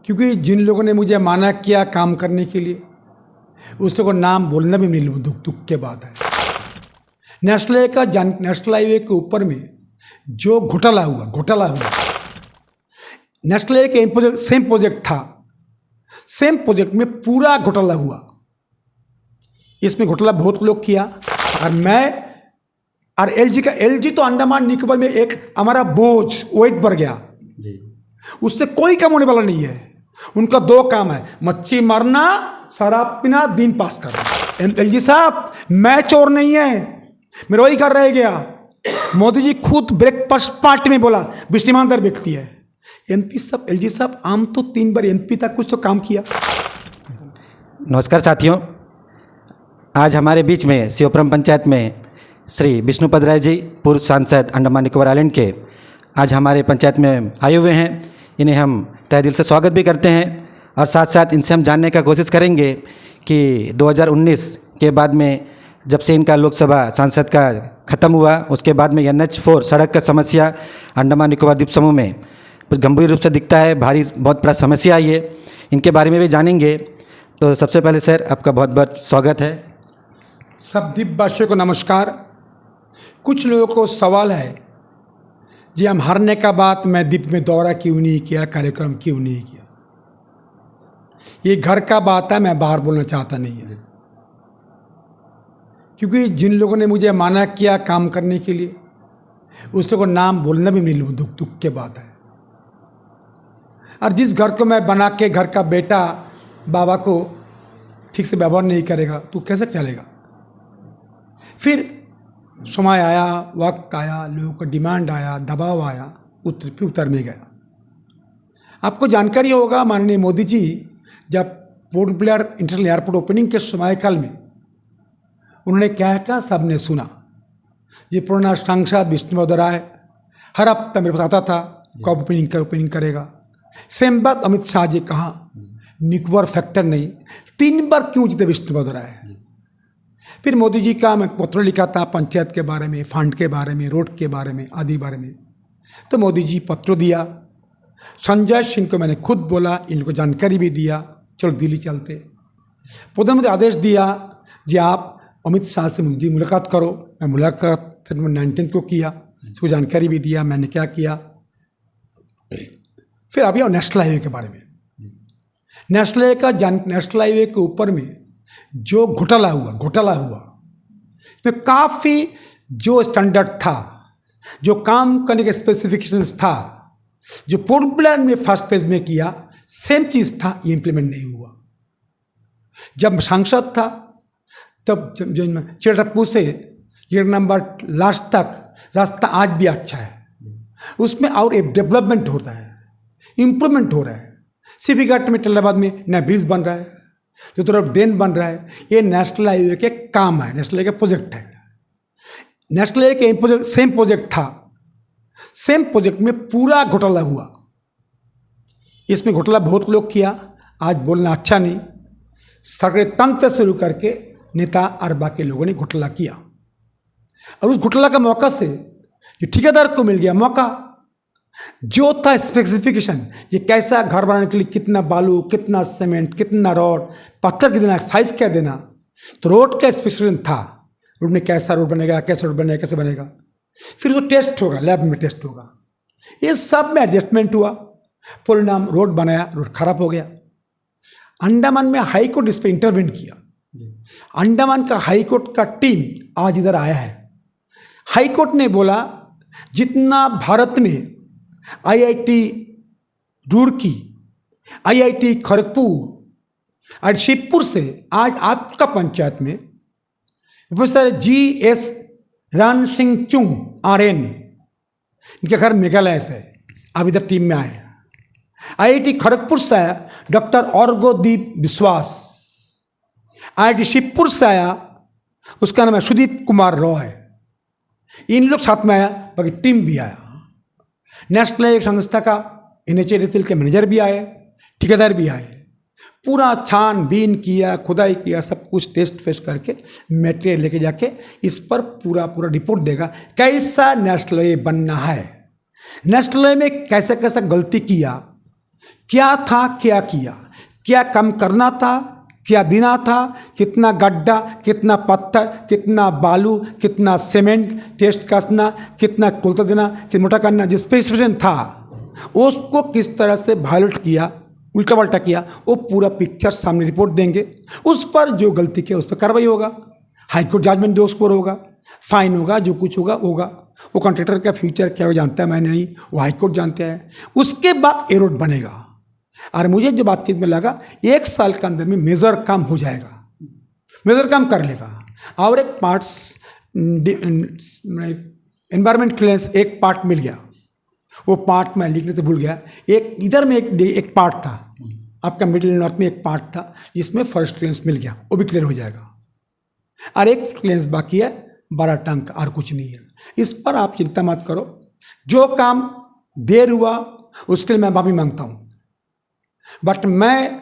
क्योंकि जिन लोगों ने मुझे माना किया काम करने के लिए, उस लोगों को नाम बोलना भी मेरे लिए दुख की बात है। नेशनल हाईवे के ऊपर में जो घोटाला हुआ, नेशनल हाईवे के सेम प्रोजेक्ट था, सेम प्रोजेक्ट में पूरा घोटाला हुआ। इसमें घोटाला बहुत लोग किया और मैं और एलजी तो अंडमान निकोबार में एक हमारा बोझ वेट बढ़ गया जी। उससे कोई काम होने वाला नहीं है। उनका दो काम है, मच्छी मारना, शराब पीना, दिन पास करना। एलजी साहब, मैं चोर नहीं है, मैं वही कर रह गया। मोदी जी खुद ब्रेकफास्ट पार्टी में बोला विष्णुमानदार व्यक्ति है। एमपी साहब, एलजी साहब, आम तो 3 बार एमपी तक कुछ तो काम किया। नमस्कार साथियों, आज हमारे बीच में शिवपुरम पंचायत में श्री विष्णुपद राय जी, पूर्व सांसद अंडमान निकोबार आइलैंड के, आज हमारे पंचायत में आए हुए हैं। इन्हें हम तहे दिल से स्वागत भी करते हैं और साथ साथ इनसे हम जानने का कोशिश करेंगे कि 2019 के बाद में जब से इनका लोकसभा सांसद का ख़त्म हुआ, उसके बाद में NH4 सड़क का समस्या अंडमान निकोबार द्वीप समूह में गंभीर रूप से दिखता है, बहुत बड़ा समस्या आई है। इनके बारे में भी जानेंगे। तो सबसे पहले सर, आपका बहुत बहुत स्वागत है। सब द्वीपवासियों को नमस्कार। कुछ लोगों को सवाल है जी, हम हारने का बाद मैं द्वीप में दौरा क्यों नहीं किया, कार्यक्रम क्यों नहीं किया। ये घर का बात है, मैं बाहर बोलना चाहता नहीं है। क्योंकि जिन लोगों ने मुझे माना किया काम करने के लिए, उस लोगों को नाम बोलना भी मेरे लिए दुख की बात है। और जिस घर को मैं बना के घर का बेटा बाबा को ठीक से व्यवहार नहीं करेगा तो कैसे चलेगा। फिर समय आया, वक्त आया, लोगों का डिमांड आया, दबाव आया, फिर उतर में गया। आपको जानकारी होगा, माननीय मोदी जी जब port Blair international airport opening के समय काल में उन्होंने क्या कहा, सबने सुना। ये पुराना सांसद विष्णुपद राय हर हफ्ता मेरे पास आता था, कब ओपनिंग करेगा। सेम बात अमित शाह जी कहा, निकोबार फैक्टर नहीं, 3 बार क्यों जीते विष्णुपद राय। फिर मोदी जी का मैं पत्र लिखा था पंचायत के बारे में, फंड के बारे में, रोड के बारे में, आदि बारे में। तो मोदी जी पत्र दिया। संजय सिंह को मैंने खुद बोला, इनको जानकारी भी दिया, चलो दिल्ली चलते। प्रधानमंत्री आदेश दिया जी आप अमित शाह से मुझे मुलाकात करो। मैं मुलाकात 19 को किया, उसको जानकारी भी दिया मैंने क्या किया। फिर अभी नेशनल हाईवे के बारे में, नेशनल हाईवे के ऊपर में जो घोटाला हुआ, इसमें काफ़ी जो स्टैंडर्ड था, जो काम करने के स्पेसिफिकेशंस था, जो पोर्ट ब्लेयर में फर्स्ट फेज में किया, सेम चीज़ था, ये इम्प्लीमेंट नहीं हुआ। जब सांसद था तब चिड़प्पू से नंबर लास्ट तक रास्ता आज भी अच्छा है, उसमें और एक डेवलपमेंट होता है, इम्प्रूवमेंट हो रहा है। सीपी घाट में टेलाबाद में नया ब्रिज बन रहा है, जो तरफ ड्रेन बन रहा है। ये नेशनल हाईवे के काम है, नेशनल हाईवे का प्रोजेक्ट है। नेशनल हाईवे के सेम प्रोजेक्ट था, सेम प्रोजेक्ट में पूरा घोटाला हुआ। इसमें घोटाला बहुत लोग किया, आज बोलना अच्छा नहीं। सरकारी तंत्र से शुरू करके नेता और बाकी लोगों ने घोटाला किया, और उस घोटाला का मौका से जो ठेकेदार को मिल गया मौका, जो था स्पेसिफिकेशन, ये कैसा घर बनाने के लिए कितना बालू, कितना सीमेंट, कितना रॉड, पत्थर कितना, साइज क्या देना, तो रोड का स्पेसिफिकेशन था। रोड में कैसा रोड बनेगा, कैसे रोड बनेगा, कैसे बनेगा। फिर वो टेस्ट होगा, लैब में टेस्ट होगा। ये सब में एडजस्टमेंट हुआ, परिणाम रोड बनाया, रोड खराब हो गया। अंडमान में हाई कोर्ट इस पर इंटरवेंट किया। अंडमान का हाई कोर्ट का टीम आज इधर आया है। हाई कोर्ट ने बोला जितना भारत में IIT रुड़की, IIT खड़गपुर और शिवपुर से आज आपका पंचायत में प्रोफेसर GS रणसिंगचुंग RN, इनके घर मेघालय से अब इधर टीम में आए। IIT खड़गपुर से आया डॉक्टर अर्घोदीप विश्वास, IIT शिवपुर से आया, उसका नाम है सुदीप कुमार रॉय। इन लोग साथ में आया, बाकी टीम भी आया। नेशनल हाईवे संस्था का NHADCL के मैनेजर भी आए, ठेकेदार भी आए। पूरा छानबीन किया, खुदाई किया, सब कुछ टेस्ट फेस्ट करके मटेरियल लेके जाके इस पर पूरा रिपोर्ट देगा कैसा नेशनल हाईवे बनना है, नेशनल हाईवे में कैसा कैसा गलती किया, क्या था, क्या किया, क्या कम करना था, क्या देना था, कितना गड्ढा, कितना पत्थर, कितना बालू, कितना सीमेंट, टेस्ट कसना, कितना कुलता देना, कितना मोटा करना, जो स्पेसिफिकेशन था उसको किस तरह से वायलेट किया, उल्टा पल्टा किया, वो पूरा पिक्चर सामने रिपोर्ट देंगे। उस पर जो गलती किया उस पर कार्रवाई होगा, हाईकोर्ट जजमेंट जो उसको होगा, फाइन होगा, जो कुछ होगा होगा। वो कॉन्ट्रैक्टर का फ्यूचर क्या वो जानता है, मैंने नहीं, वो हाईकोर्ट जानते हैं। उसके बाद ए रोड बनेगा। और मुझे जो बातचीत में लगा 1 साल के अंदर में मेजर काम हो जाएगा, मेजर काम कर लेगा। और एक पार्ट्स एनवायरमेंट क्लियरेंस एक पार्ट मिल गया, वो पार्ट मैं लिखने से भूल गया। एक इधर में एक पार्ट था, आपका मिडिल नॉर्थ में एक पार्ट था जिसमें फर्स्ट क्लियरेंस मिल गया, वो भी क्लियर हो जाएगा। और एक क्लियरेंस बाकी है 12 टन का, और कुछ नहीं है। इस पर आप चिंता मत करो। जो काम देर हुआ उसके लिए मैं माफी मांगता हूँ, बट मैं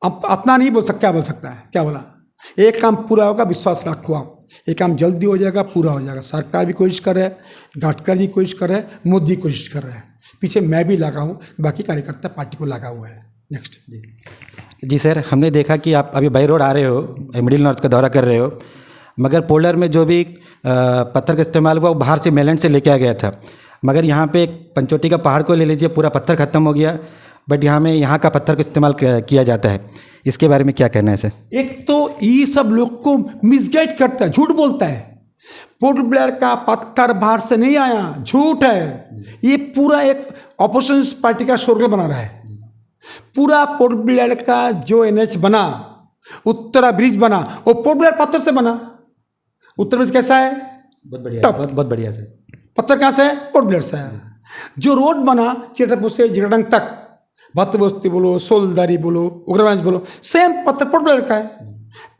अब अपना नहीं बोल सकता। क्या बोल सकता है, क्या बोला? एक काम पूरा होगा, विश्वास रखो आप, एक काम जल्दी हो जाएगा, पूरा हो जाएगा। सरकार भी कोशिश कर रहे हैं, गडकरी जी कोशिश कर रहे हैं, मोदी कोशिश कर रहे हैं, पीछे मैं भी लगा हूँ, बाकी कार्यकर्ता पार्टी को लगा हुआ है। नेक्स्ट जी सर, हमने देखा कि आप अभी बाई रोड आ रहे हो, मिडिल नॉर्थ का दौरा कर रहे हो, मगर पोलर में जो भी पत्थर का इस्तेमाल हुआ वो बाहर से मेलैंड से लेके आ गया था। मगर यहाँ पे एक पंचोटी का पहाड़ को ले लीजिए, पूरा पत्थर ख़त्म हो गया, बट यहाँ का पत्थर का इस्तेमाल किया जाता है। इसके बारे में क्या कहना है सर? एक तो ये सब लोग को मिसगाइड करता है, झूठ बोलता है। पोर्ट ब्लेयर का पत्थर बाहर से नहीं आया, झूठ है। ये पूरा एक ऑपोजिशन पार्टी का शोरगुल बना रहा है। पूरा पोर्ट ब्लेयर का जो एनएच बना, उत्तरा ब्रिज बना, वो पोर्ट ब्लेयर पत्थर से बना। उत्तर ब्रिज कैसा है? बहुत बढ़िया, बहुत बढ़िया सर। पत्थर कहाँ से है? पोर्ट ब्लेयर से है। जो रोड बना चित्रपुर से जिगरडंग तक, भत्तबस्ती बोलो, सोलदारी बोलो, उग्रवांश बोलो, सेम पत्थर पोर्ट ब्लेयर का है।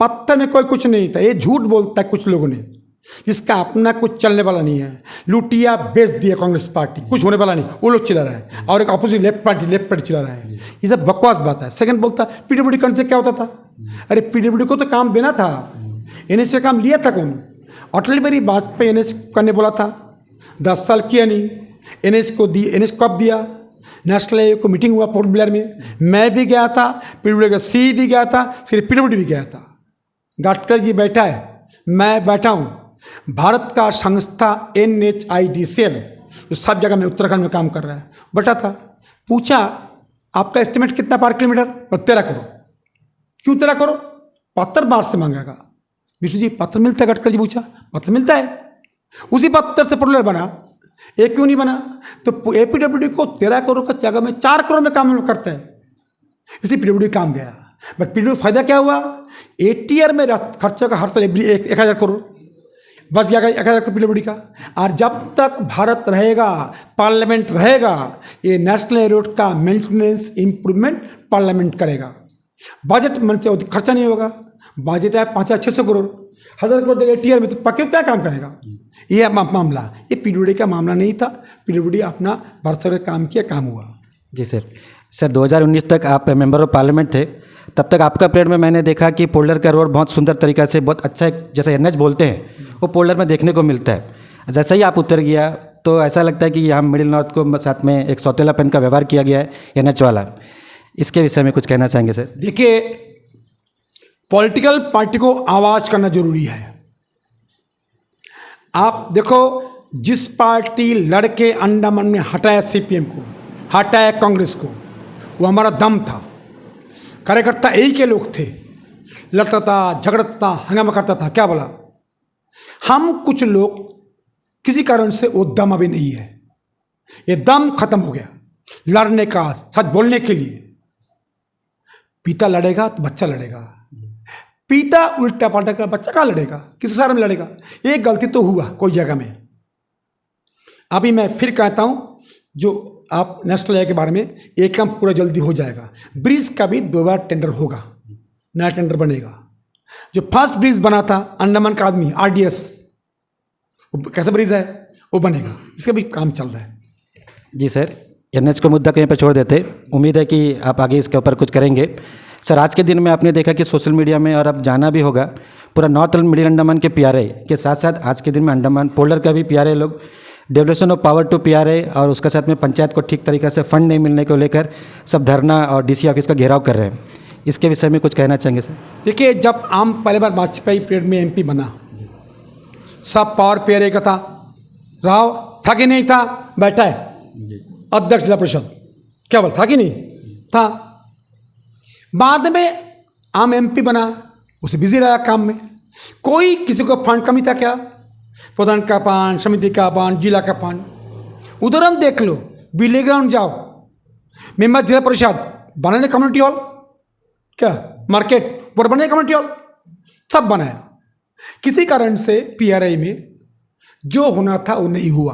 पत्थर में कोई कुछ नहीं था। ये झूठ बोलता है कुछ लोगों ने, जिसका अपना कुछ चलने वाला नहीं है। लुटिया बेच दिया कांग्रेस पार्टी, कुछ होने वाला नहीं, वो लोग चिल्ला रहा है। और एक अपोजिट लेफ्ट पार्टी चिल्ला रहा है। ये सब बकवास बात है। सेकंड बोलता पीडब्ल्यूडी कौन से क्या होता था? अरे पीडब्ल्यूडी को तो काम देना था, एनएच का काम लिया था कौन? अटल बिहारी वाजपेयी एनएच करने बोला था, 10 साल किया नहीं। एनएच को दी, एनएच कब दिया? नेशनल हाईवे को मीटिंग हुआ पोर्ट ब्लेयर में, मैं भी गया था, पीडब्ल्यूडी का सी भी गया था, सिर्फ पीडब्ल्यूडी भी गया था। गडकरी जी बैठा है, मैं बैठा हूँ। भारत का संस्था NHIDCL जो सब जगह में उत्तराखंड में काम कर रहा है, बैठा था। पूछा आपका एस्टिमेट कितना पर किलोमीटर? 13 करोड़। क्यों 13 करोड़? पत्थर बाहर से मांगेगा। विष्णु जी पत्थर मिलता है? गडकरी जी पूछा, पत्थर मिलता है। उसी पत्थर से पोर्ट ब्लेयर बना, एक क्यों नहीं बना? तो APWD को 13 करोड़ का जगह में 4 करोड़ में काम करता है, इसलिए PWD काम गया। बट PWD फायदा क्या हुआ? ATR में खर्चा का हर साल 1,000 करोड़ बच गया, 1,000 करोड़ PWD का। और जब तक भारत रहेगा, पार्लियामेंट रहेगा, ये नेशनल रोड का मेंटेनेंस इंप्रूवमेंट पार्लियामेंट करेगा। बजट मन से खर्चा नहीं होगा। बजट है 500-600 करोड़, 1,000 करोड़ देगा ATR में, तो पक्के क्या काम करेगा? ये मामला, ये PWD का मामला नहीं था। PWD अपना बरसर काम किया, काम हुआ। जी सर 2019 तक आप मेंबर ऑफ पार्लियामेंट थे, तब तक आपका पीरियड में मैंने देखा कि पोलर का रोड बहुत सुंदर तरीका से, बहुत अच्छा, जैसे NH बोलते हैं वो पोलर में देखने को मिलता है। जैसे ही आप उतर गया तो ऐसा लगता है कि यहाँ मिडिल नॉर्थ को साथ में एक सौतेलापन का व्यवहार किया गया है NH वाला। इसके विषय में कुछ कहना चाहेंगे सर? देखिए, पॉलिटिकल पार्टी को आवाज करना जरूरी है। आप देखो, जिस पार्टी लड़के अंडमान में हटाया CPM को, हटाया कांग्रेस को, वो हमारा दम था। कार्यकर्ता यही के लोग थे, लड़ता था, झगड़ता था, हंगामा करता था। क्या बोला? हम कुछ लोग किसी कारण से वो दम अभी नहीं है, ये दम खत्म हो गया लड़ने का, सच बोलने के लिए। पिता लड़ेगा तो बच्चा लड़ेगा, पिता उल्टा पलटा कर बच्चा कहाँ लड़ेगा? किस सारे में लड़ेगा? एक गलती तो हुआ कोई जगह में। अभी मैं फिर कहता हूँ, जो आप नेशनल हाईवे के बारे में, एक काम पूरा जल्दी हो जाएगा। ब्रिज का भी 2 बार टेंडर होगा, नया टेंडर बनेगा। जो फर्स्ट ब्रिज बना था अंडमान का आदमी RDS, कैसा ब्रिज है वो बनेगा, इसका भी काम चल रहा है। जी सर, NH को मुद्दा कहीं पर छोड़ देते, उम्मीद है कि आप आगे इसके ऊपर कुछ करेंगे। सर, आज के दिन में आपने देखा कि सोशल मीडिया में, और अब जाना भी होगा, पूरा नॉर्थ मिडिल अंडमान के PRA के साथ साथ आज के दिन में अंडमान पोलर का भी PRA लोग डेवलेशन ऑफ पावर टू पीआरए और उसके साथ में पंचायत को ठीक तरीके से फंड नहीं मिलने को लेकर सब धरना और डीसी ऑफिस का घेराव कर रहे हैं। इसके विषय में कुछ कहना चाहेंगे सर? देखिए, जब हम पहले बार वाजपेयी पीरियड में एमपी बना, सब पावर पेयर का था, राव था कि नहीं था, बैठा है अध्यक्ष जिला परिषद, क्या बोल था कि नहीं था। बाद में आम एमपी बना, उसे बिजी रहा काम में, कोई किसी को फंड कमी था क्या? प्रधान का फंड, समिति का फंड, जिला का फंड। उदाहरण देख लो, बिले ग्राउंड जाओ, मेंबर जिला परिषद बनाने कम्युनिटी हॉल, क्या मार्केट पर बने कम्युनिटी हॉल, सब बनाया। किसी कारण से पीआरआई में जो होना था वो नहीं हुआ।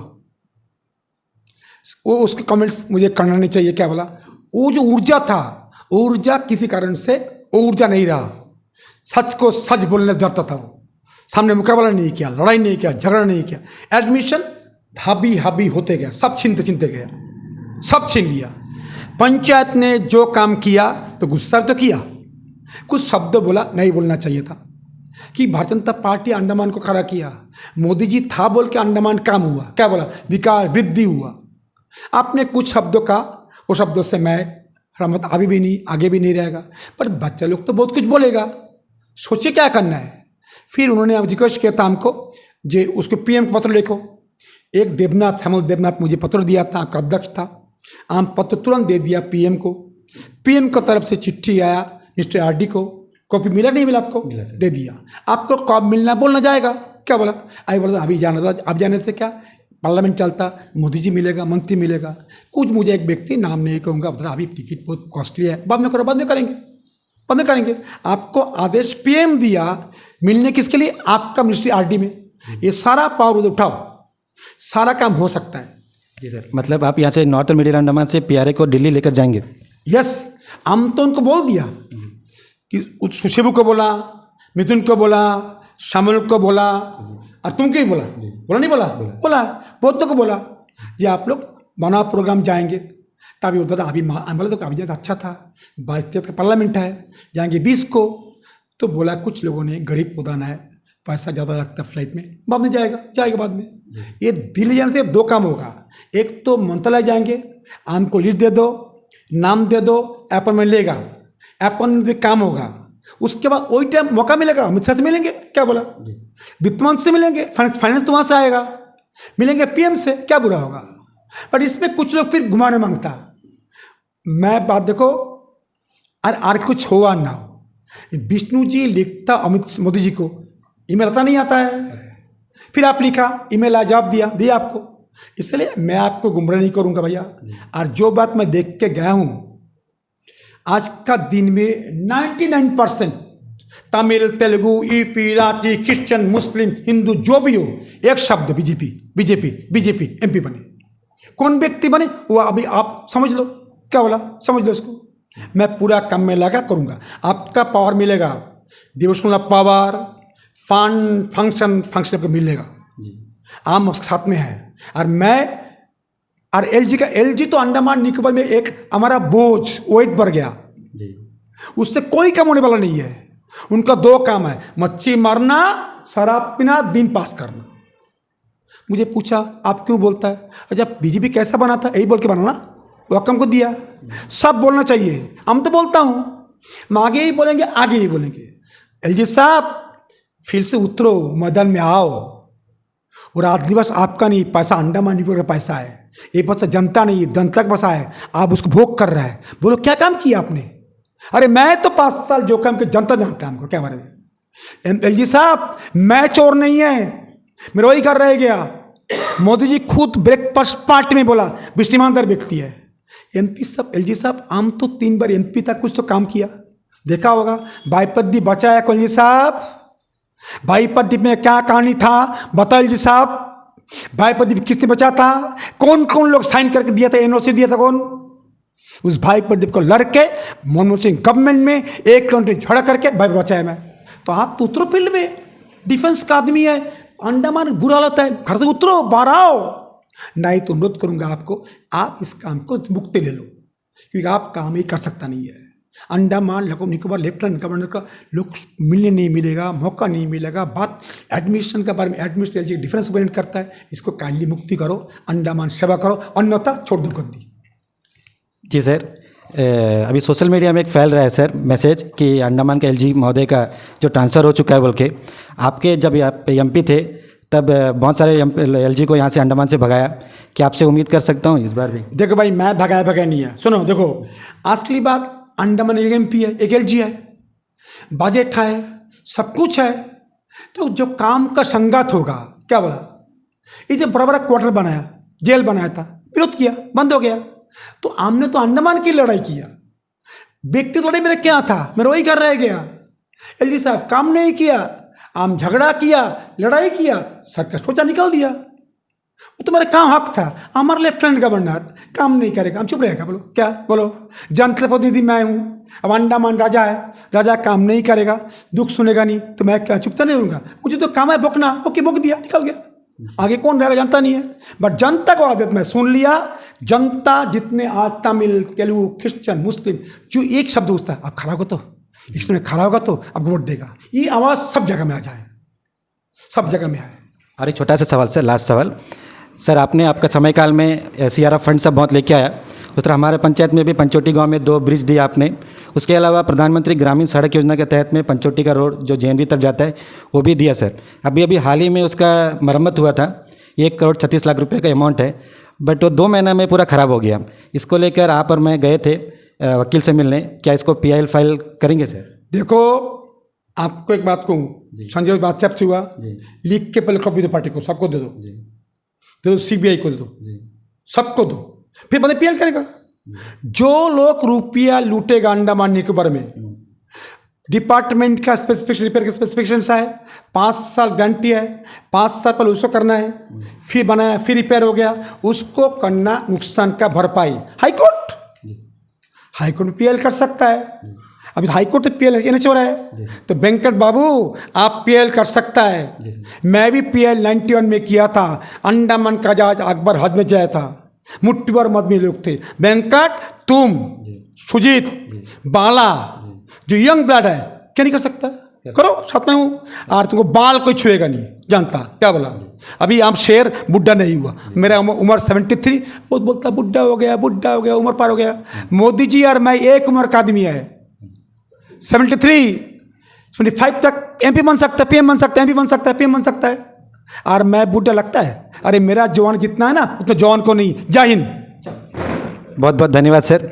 वो उसके कमेंट्स मुझे करना नहीं चाहिए, क्या बोला, वो जो ऊर्जा था, ऊर्जा किसी कारण से ऊर्जा नहीं रहा। सच को सच बोलने से डरता था वो, सामने मुकाबला नहीं किया, लड़ाई नहीं किया, झगड़ा नहीं किया। एडमिशन हाबी हाबी होते गया, सब छीनते छीनते गया, सब छीन लिया। पंचायत ने जो काम किया तो गुस्सा तो किया, कुछ शब्द बोला, नहीं बोलना चाहिए था कि भारतीय जनता पार्टी अंडमान को खड़ा किया, मोदी जी था बोल के अंडमान काम हुआ, क्या बोला, विकास वृद्धि हुआ। आपने कुछ शब्दों का, वो शब्दों से मैं रहमत अभी भी नहीं, आगे भी नहीं रहेगा, पर बच्चे लोग तो बहुत कुछ बोलेगा, सोचिए क्या करना है। फिर उन्होंने रिक्वेस्ट किया था हमको, जे उसको पीएम को पत्र लिखो। एक देवनाथ, हेमंत देवनाथ मुझे पत्र दिया था, आपका अध्यक्ष था, हम पत्र तुरंत दे दिया पीएम को। पीएम की तरफ से चिट्ठी आया मिस्टर आरडी को, कॉपी मिला नहीं मिला आपको, दे दिया। आपको कब मिलना बोलना जाएगा, क्या बोला, आई बोला अभी जाना था, अब जाने से क्या, पार्लियामेंट चलता, मोदी जी मिलेगा, मंत्री मिलेगा, कुछ मुझे एक व्यक्ति नाम नहीं कहूँगा, बता अभी टिकट बहुत कॉस्टली है, बाद में करो, बाद में करेंगे, बाद में करेंगे। आपको आदेश पीएम दिया, मिलने किसके लिए, आपका मिनिस्ट्री आरडी में, ये सारा पावर उधर उठाओ, सारा काम हो सकता है। जी सर, मतलब आप यहाँ से नॉर्थ मिडिल अंडमान से पीआरए को दिल्ली लेकर जाएंगे? यस, हम तो उनको बोल दिया कि सुशेबू को बोला, मिथुन को बोला, शामिल को बोला, और तुम क्यों बोला, बोला नहीं बोला, बोला बहुत को बोला जी आप लोग बना प्रोग्राम जाएंगे। तभी होता था, अभी बोला तो अभी अच्छा था, 22 का पार्लियामेंट है, जाएंगे 20 को। तो बोला कुछ लोगों ने, गरीब उदान है, पैसा ज़्यादा लगता है फ्लाइट में, बाद में जाएगा बाद में। ये दिल्ली जाने से दो काम होगा, एक तो मंत्रालय जाएंगे, हमको लीड दे दो, नाम दे दो, अपॉइंटमेंट लेगा, अपॉइंटमेंट काम होगा, उसके बाद वही टाइम मौका मिलेगा, अमित शाह से मिलेंगे, क्या बोला, वित्त मंत्री से मिलेंगे, फाइनेंस तो वहाँ से आएगा, मिलेंगे पीएम से, क्या बुरा होगा। पर इसमें कुछ लोग फिर घुमाने मांगता। मैं बात देखो, और कुछ हुआ ना हो, विष्णु जी लिखता अमित मोदी जी को, ईमेल आता नहीं आता है, फिर आप लिखा, ईमेल आ जवाब दिया आपको। इसलिए मैं आपको गुमराह नहीं करूँगा भैया। और जो बात मैं देख के गया हूँ, आज का दिन में 99% तमिल, तेलुगु, यूपी, रांची, क्रिश्चियन, मुस्लिम, हिंदू, जो भी हो, एक शब्द बीजेपी एमपी बने। कौन व्यक्ति बने वो अभी आप समझ लो, क्या बोला, समझ लो इसको। मैं पूरा काम में लगा करूँगा, आपका पावर मिलेगा, डिवोशनल पावर, फंड, फंक्शन आपको मिलेगा, आम साथ में है। और मैं और एलजी तो अंडमान निकोबार में एक हमारा बोझ, वेट बढ़ गया, उससे कोई काम होने वाला नहीं है। उनका दो काम है, मच्छी मारना, शराब पीना, दिन पास करना। मुझे पूछा आप क्यों बोलता है, अच्छा बीजेपी कैसा बना था, यही बोल के बना ना, वो हमको दिया, सब बोलना चाहिए। हम तो बोलता हूँ, हम आगे ही बोलेंगे, एलजी साहब फील्ड से उतरो, मैदान में आओ। और आज दिवस आपका नहीं, पैसा अंडमान निकोबार का पैसा है, ये पैसा जनता नहीं, जनता का पैसा है, आप उसको भोग कर रहा है। बोलो क्या काम किया आपने? अरे मैं तो 5 साल जो काम किया जनता जानता है हमको, क्या बारे में। एलजी साहब मैं चोर नहीं है, मेरा वही घर रह गया। मोदी जी खुद ब्रेकफास्ट पार्टी में बोला विष्णुमानदार व्यक्ति है। एमपी साहब, एलजी साहब हम तो 3 बार एमपी तक कुछ तो काम किया, देखा होगा, बाईपद्दी बचाया एलजी साहब, बाईपद्दी में क्या कहानी था बताओ एलजी साहब, बाईपद्दी किसने बचा था, कौन कौन लोग साइन करके दिया था, एनओसी दिया था कौन? उस भाई प्रदीप को लड़के मनमोहन सिंह गवर्नमेंट में 1 घंटे झगड़ा करके भाई बचाया मैं। तो आप तो उतरो फील्ड में, डिफेंस का आदमी है, अंडमान बुरा हालत है, घर से उतरो, बाहर आओ। नहीं तो अनुरोध करूंगा आपको, आप इस काम को मुक्ति ले लो, क्योंकि आप काम ही कर सकता नहीं है। अंडमान निकोबार लेफ्टिनेंट गवर्नर का लोग मिलने नहीं मिलेगा, मौका नहीं मिलेगा। बात एडमिशन के बारे में, एडमिशन एलजी डिफरेंस ओपिनियन करता है, इसको काइंडली मुक्ति करो, अंडमान सेवा करो, अन्यथा छोड़ दो गद्दी। जी सर, अभी सोशल मीडिया में एक फैल रहा है सर मैसेज कि अंडमान के एलजी महोदय का जो ट्रांसफ़र हो चुका है बोल के। आपके जब आप एमपी थे तब बहुत सारे एलजी को यहाँ से अंडमान से भगाया, क्या आपसे उम्मीद कर सकता हूँ इस बार भी? देखो भाई, मैं भगाया नहीं है। सुनो, देखो असली बात, अंडमान एक एमपी है, एक एलजी है, बजट है, सब कुछ है। तो जो काम का संगत होगा, क्या बोला, ये जो बड़ा बड़ा क्वार्टर बनाया, जेल बनाया था, विरोध किया, बंद हो गया। तो हमने तो अंडमान की लड़ाई किया, व्यक्तिगत लड़ाई मेरा क्या था, मैं वही कर रह गया। एलजी साहब काम नहीं किया, हम झगड़ा किया, लड़ाई किया, सरकार सोचा निकाल दिया। वो तो मेरा काम हक था। हमारा लेफ्टिनेंट गवर्नर काम नहीं करेगा, हम चुप रहेगा? बोलो क्या, बोलो। जनता प्रतिनिधि मैं हूँ, अब अंडमान राजा है, राजा काम नहीं करेगा, दुख सुनेगा नहीं, तो मैं क्या चुपता नहीं रहूँगा? मुझे तो काम है भोंकना, ओके भोंक दिया, निकल गया। आगे कौन रहेगा, जनता नहीं है। बट जनता को आदत मैं सुन लिया। जनता जितने आज तमिल, तेलुगु, क्रिश्चियन, मुस्लिम, जो एक शब्द होता है, अब खड़ा होगा तो एक समय खड़ा होगा तो अब वोट देगा, ये आवाज़ सब जगह में आ जाए, सब जगह में आए। और एक छोटा सा सवाल सर, लास्ट सवाल सर, आपने आपका समय काल में सीआरएफ फंड सब बहुत लेके आया, उस तरह हमारे पंचायत में भी पंचोटी गांव में 2 ब्रिज दिया आपने। उसके अलावा प्रधानमंत्री ग्रामीण सड़क योजना के तहत में पंचोटी का रोड जो जेएनवी तक जाता है वो भी दिया सर। अभी हाल ही में उसका मरम्मत हुआ था, 1,36,00,000 रुपये का अमाउंट है, बट वो 2 महीने में पूरा ख़राब हो गया। इसको लेकर आप और मैं गए थे वकील से मिलने, क्या इसको PIL फाइल करेंगे सर? देखो, आपको एक बात कहूँ, संजय बात से हुआ, लिख के पहले कॉपी दो पार्टी को, सबको दे दो, CBI को दे दो, सबको दो, फिर बंदे PIL करेगा। जो लोग रुपया लूटेगा अंडमान निकोबार में, डिपार्टमेंट का स्पेसिफिकेशन, रिपेयर के स्पेसिफिकेशन है, 5 साल गारंटी है, 5 साल पहले उसको करना है, फिर बनाया, फिर रिपेयर हो गया, उसको करना नुकसान का भरपाई। हाईकोर्ट में PIL कर सकता है। अभी हाईकोर्ट तो PIL NH हो रहा है, तो वेंकट बाबू आप PIL कर सकता है। मैं भी PIL 91 में किया था। अंडमान का जहाज अकबर हज में जाया था, मुट्ठी भर आदमी लोग थे। वेंकट, तुम, सुजीत, बाला, जो यंग ब्लड है, क्या नहीं कर सकता? करो, साथ में हूँ। और तुमको बाल कोई छुएगा नहीं, जानता क्या बोला? अभी आप शेर बुढ़ा नहीं हुआ, मेरा उम्र 73, वो बोलता बुढ़ा हो गया, उम्र पार हो गया। मोदी जी और मैं एक उम्र का आदमी है, 73, 25 तक MP बन सकता है, PM बन सकता है, MP बन सकता है, PM बन सकता है, और मैं बुढ़ा लगता है? अरे मेरा जवान जितना है ना, उतना जवान को नहीं। जय हिंद। बहुत बहुत धन्यवाद सर।